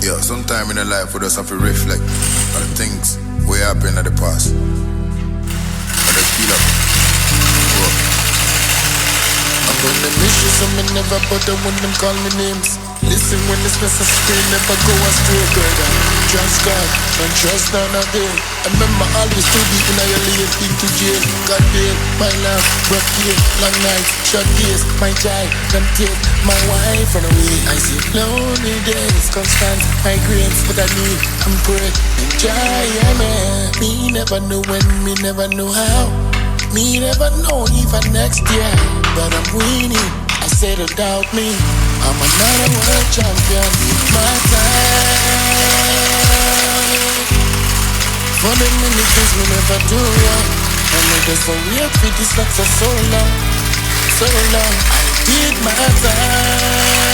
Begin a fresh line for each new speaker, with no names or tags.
Yeah, sometime in the life we just have to reflect on the things we happen in the past. But let's feel up.
I'm gonna miss you, so me never bother when them call me names. Listen when the stress of screen, never go astray, brother. Trust God, and trust none of them. I remember always to be in a late into jail. God bail, my love, rough year, long nights, short days. My child, them take my wife run away. I see lonely days, constant migraines, but I need, I'm pray, enjoy, yeah, man. Me never know when, me never know how. Me never know even next year, but I'm winning. I said don't doubt me. I'm another world champion. My time. For the many things we never do wrong, and I just for wait for this luck for so long, so long. I did my time.